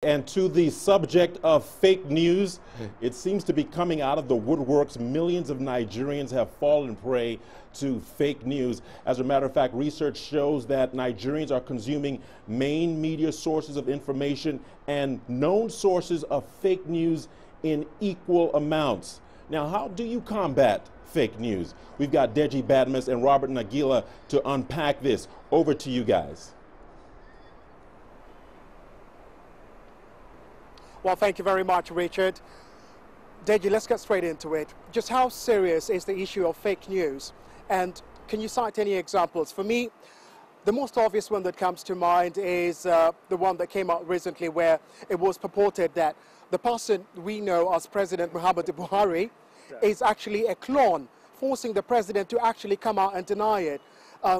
and to the subject of fake news, it seems to be coming out of the woodworks. Millions of Nigerians have fallen prey to fake news. As a matter of fact, research shows that Nigerians are consuming main media sources of information and known sources of fake news in equal amounts. Now, how do you combat fake news? We've got Deji Badmus and Robert Nagila to unpack this. Over to you guys. Well, thank you very much, Richard. Deji, let's get straight into it. Just how serious is the issue of fake news? And can you cite any examples? For me, the most obvious one that comes to mind is the one that came out recently where it was purported that the person we know as President Muhammadu Buhari is actually a clone, forcing the president to actually come out and deny it.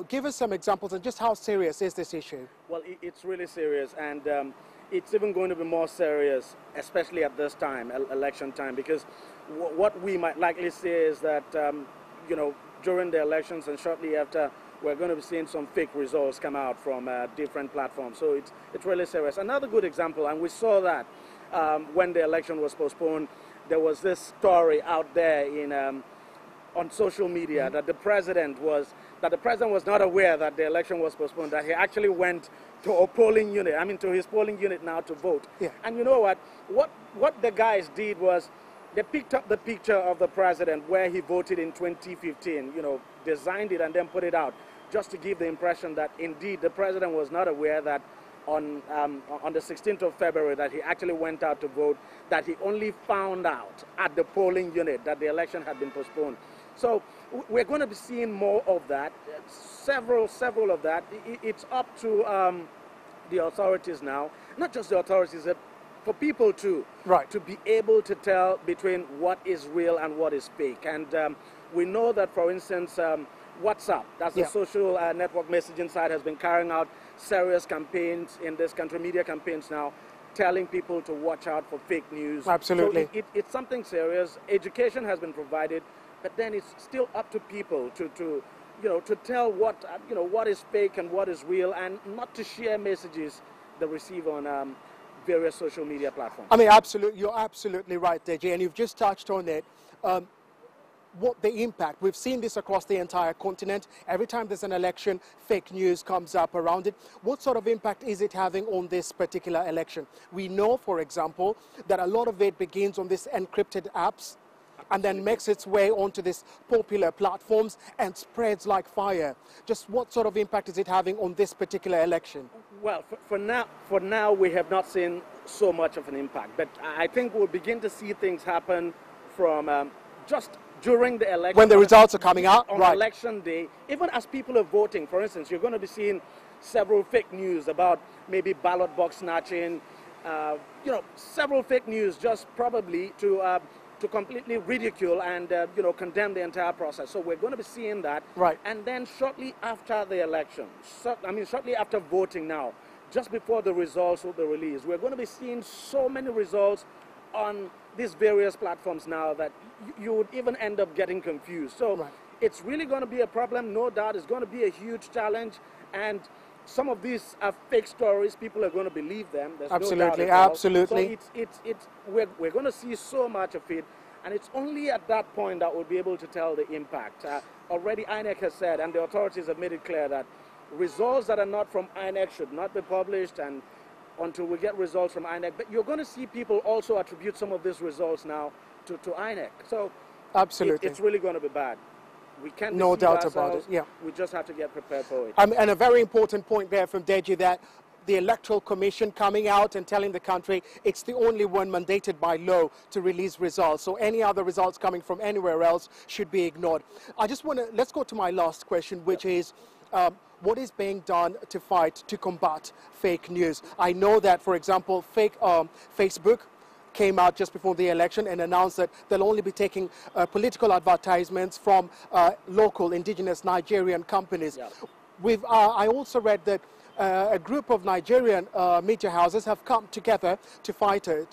Give us some examples and just how serious is this issue? Well, it's really serious, and it's even going to be more serious, especially at this time, election time, because what we might likely say is that, you know, during the elections and shortly after, we're going to be seeing some fake results come out from different platforms. So it's really serious. Another good example, and we saw that when the election was postponed, there was this story out there in on social media that the president was not aware that the election was postponed, that he actually went to a polling unit, to his polling unit now to vote. Yeah. And you know what the guys did was they picked up the picture of the president where he voted in 2015, you know, designed it and then put it out just to give the impression that indeed the president was not aware that on the 16th of February that he actually went out to vote, that he only found out at the polling unit that the election had been postponed. So we're going to be seeing more of that, several of that. It's up to the authorities now, not just the authorities, for people too, right, to be able to tell between what is real and what is fake. And we know that, for instance, WhatsApp, that's the social network messaging site, has been carrying out serious campaigns in this country, media campaigns now, telling people to watch out for fake news. Absolutely. So it's something serious. Education has been provided, but then it's still up to people to tell what is fake and what is real, and not to share messages they receive on various social media platforms. Absolutely, you're absolutely right, Deji, and you've just touched on it. What the impact, we've seen this across the entire continent. Every time there's an election, fake news comes up around it. What sort of impact is it having on this particular election? We know, for example, that a lot of it begins on these encrypted apps and then makes its way onto these popular platforms and spreads like fire. Just what sort of impact is it having on this particular election? Well, for now, we have not seen so much of an impact, but I think we'll begin to see things happen from just during the election. When the results are coming out? On right. election day, even as people are voting, for instance, you're going to be seeing several fake news about maybe ballot box snatching, several fake news just probably to completely ridicule and condemn the entire process. So we're going to be seeing that. Right. And then shortly after the election, shortly after voting now, just before the results will be released, we're going to be seeing so many results on these various platforms now that you would even end up getting confused. So right. It's really going to be a problem, no doubt. It's going to be a huge challenge, and some of these are fake stories. People are going to believe them. There's absolutely, no doubt at all. absolutely. So we're going to see so much of it, and it's only at that point that we'll be able to tell the impact. Already INEC has said, and the authorities have made it clear, that results that are not from INEC should not be published and until we get results from INEC. But you're going to see people also attribute some of these results now to INEC. So absolutely, it's really going to be bad. We can't no doubt ourselves. about it. Yeah, we just have to get prepared for it. And a very important point there from Deji, that the Electoral Commission coming out and telling the country it's the only one mandated by law to release results. So any other results coming from anywhere else should be ignored. Let's go to my last question, which is, what is being done to combat fake news? I know that, for example, Facebook came out just before the election and announced that they'll only be taking political advertisements from local indigenous Nigerian companies. Yeah. I also read that a group of Nigerian media houses have come together to fight it.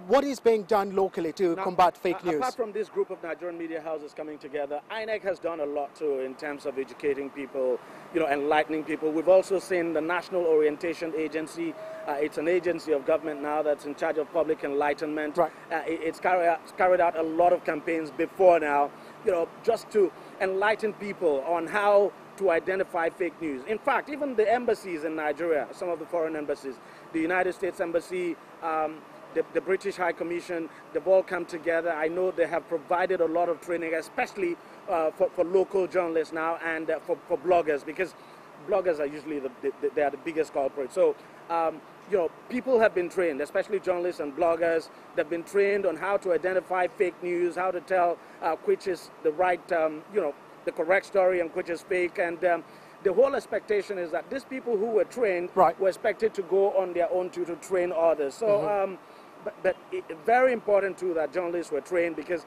What is being done locally to combat fake news? Apart from this group of Nigerian media houses coming together, INEC has done a lot too in terms of educating people, enlightening people. We've also seen the National Orientation Agency. It's an agency of government now that's in charge of public enlightenment. Right. It's carried out a lot of campaigns before now, just to enlighten people on how to identify fake news. In fact, even the embassies in Nigeria, some of the foreign embassies, the United States Embassy, the British High Commission, they've all come together. I know they have provided a lot of training, especially for local journalists now and for bloggers, because bloggers are usually they are the biggest culprits. So, people have been trained, especially journalists and bloggers. They've been trained on how to identify fake news, how to tell which is the right, the correct story and which is fake. And the whole expectation is that these people who were trained were expected to go on their own to train others. So, but very important too that journalists were trained, because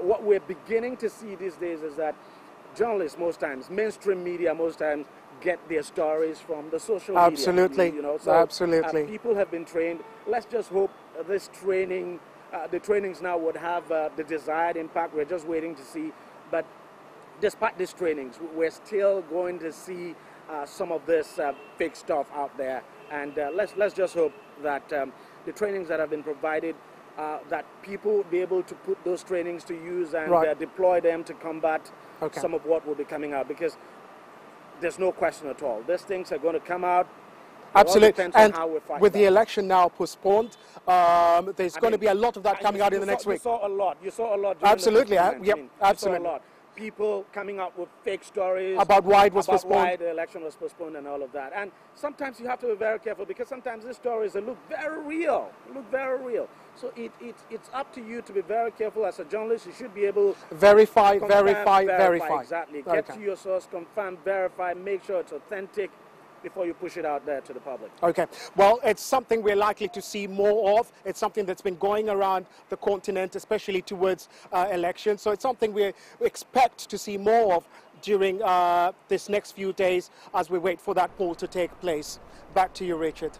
what we're beginning to see these days is that journalists most times, mainstream media most times, get their stories from the social media. Absolutely. So, absolutely. People have been trained. Let's just hope this training, the trainings now would have the desired impact. We're just waiting to see. But despite these trainings, we're still going to see some of this fake stuff out there. And let's just hope that the trainings that have been provided, that people will be able to put those trainings to use and deploy them to combat some of what will be coming out, because there's no question at all. These things are going to come out. Absolutely. And with the election now postponed, there's going to be a lot of that coming out in the next week. You saw a lot. You saw a lot. Absolutely. Absolutely. Absolutely. You saw a lot. People coming up with fake stories about why it was postponed, why the election was postponed, and all of that. And sometimes you have to be very careful, because sometimes these stories look very real. So it's up to you to be very careful as a journalist. You should be able to verify. Exactly. Get to your source, confirm, verify, make sure it's authentic before you push it out there to the public. Okay. Well, it's something we're likely to see more of. It's something that's been going around the continent, especially towards elections. So it's something we expect to see more of during this next few days as we wait for that poll to take place. Back to you, Richard.